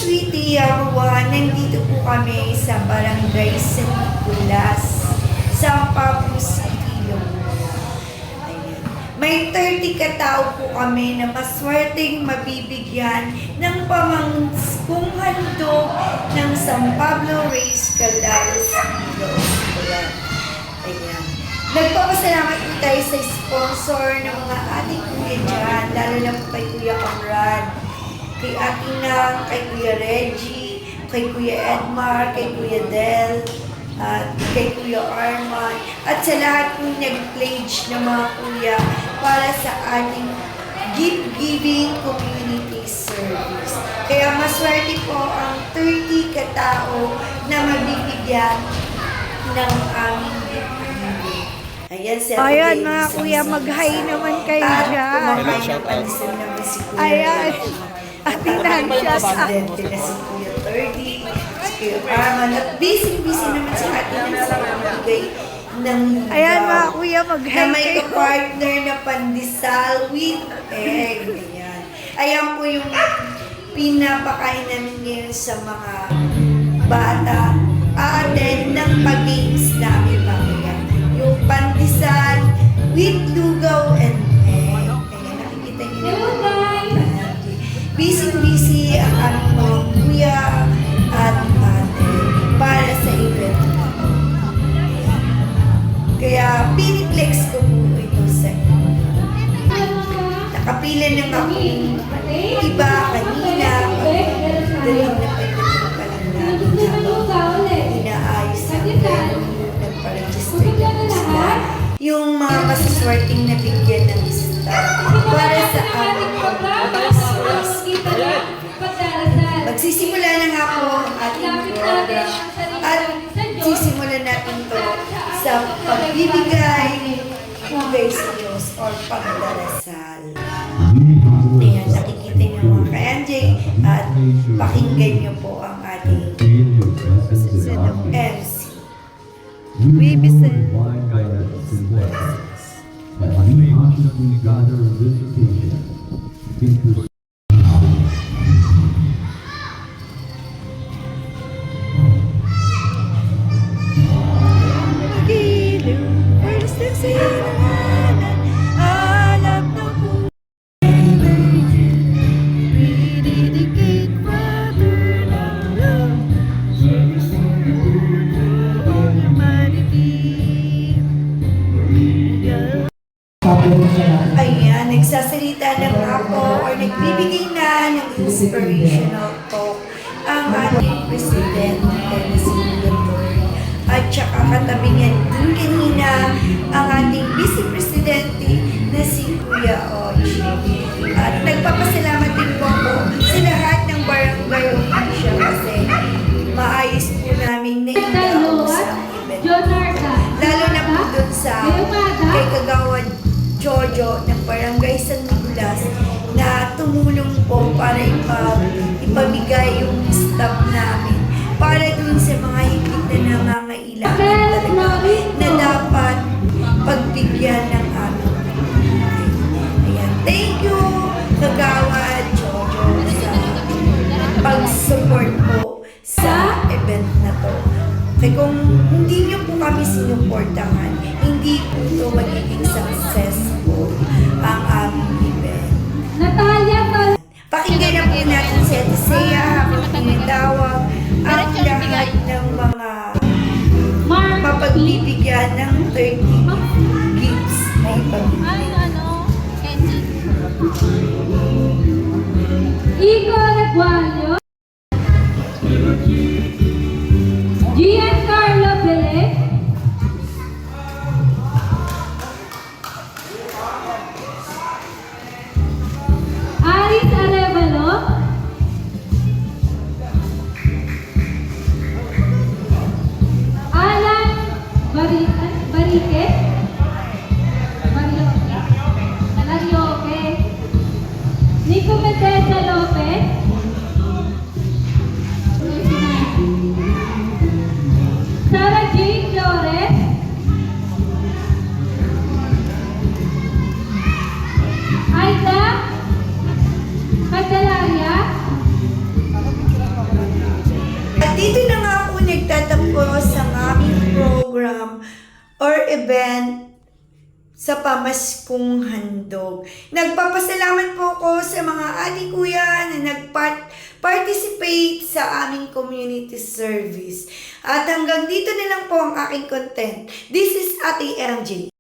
Sweetie, nandito po kami sa Barangay San Nicolas, San Pablo City, Laguna. Ayan. May 30 katao po kami na maswerteng mabibigyan ng pamangkong handog ng San Pablo Reyes Caldares Hospital. Ayan. Nagpapasalamat po tayo sa sponsor ng mga ating kuya dyan, lalo na po kay Kuya Conrad, kay Atina, kay Kuya Reggie, kay Kuya Edmar, kay Kuya Del, at kay Kuya Arman, at sa lahat po nag-pledge ng mga kuya para sa ating gift-giving community service. Kaya maswerte po ang 30 katao na mabibigyan ng aming gift-giving. Ayan, mga kuya, mag-hi naman kayo dyan. At kumakain ng pansin naman si Kuya. Ayan. Ating shout out. Presidente na si Kuya Thirdy, si Kuya Arman. At busy-busy naman si Ate ng sa magbigay ng lugaw. Ayan, mga kuya, mag-hi Na may kayo. partner na pandesal with egg. Ayan. Ayan po yung pinapakain namin ngayon sa mga bata. Then, ng pag-games namin mamaya. Yung pandesal with lugaw and egg. Ayan, nakikita niyo na. Busy-busy ang aming mga kuya at ate para sa event. Kaya piniplex ko po ito sa nakapila ng akong iba kanina. Dalhin na pagdating pa lang namin habang inaayos namin nagpa-register na sila. Yung mga masaswerteng na bigyan ng staff para sa aming magsisimula na nga po ang ating program at sisimulan natin to sa pagbibigay sa Diyos or pagdarasal. Ayan, nakikita niyo mga ka-MJ at pakinggan niyo po ang ating MC. Bibisen. Ayan, nagsasalita na nga po or nagbibigay na ng inspirational talk ang ating presidente na si Duterte. At saka katabi niya din kanina ang ating vice-presidente na si Kuya Ochi. At nagpapasalamat din po ako sa lahat ng barangay official kasi maayos po namin na indaos ang event. Lalo na po dun sa kay Kagawad Jojo ng Barangay San Nicolas na tumulong po para ipamigay yung staff namin para dun sa mga higit na nangangailangan talaga na dapat pagbigyan ng aming. Ayan, thank you Kagawad Jojo sa pag-support po sa event na to. Kaya kung hindi niyo po kami sinuportahan, hindi po ito magiging successful ang aming event. Pakinggan na po natin si Ate Sea habang tinatawag ang lahat ng mga mapagbibigyan ng 30 gifts na ipamigay. Igor Aguayo, Giancarlo Belez, Aris Arevalo, Alan Barique, Larioque, Nico Metesa Lopez, or event sa pamaskong handog. Nagpapasalamat po ako sa mga ate kuya na nag-participate sa aming community service. At hanggang dito na lang po ang aking content. This is Ate MJ.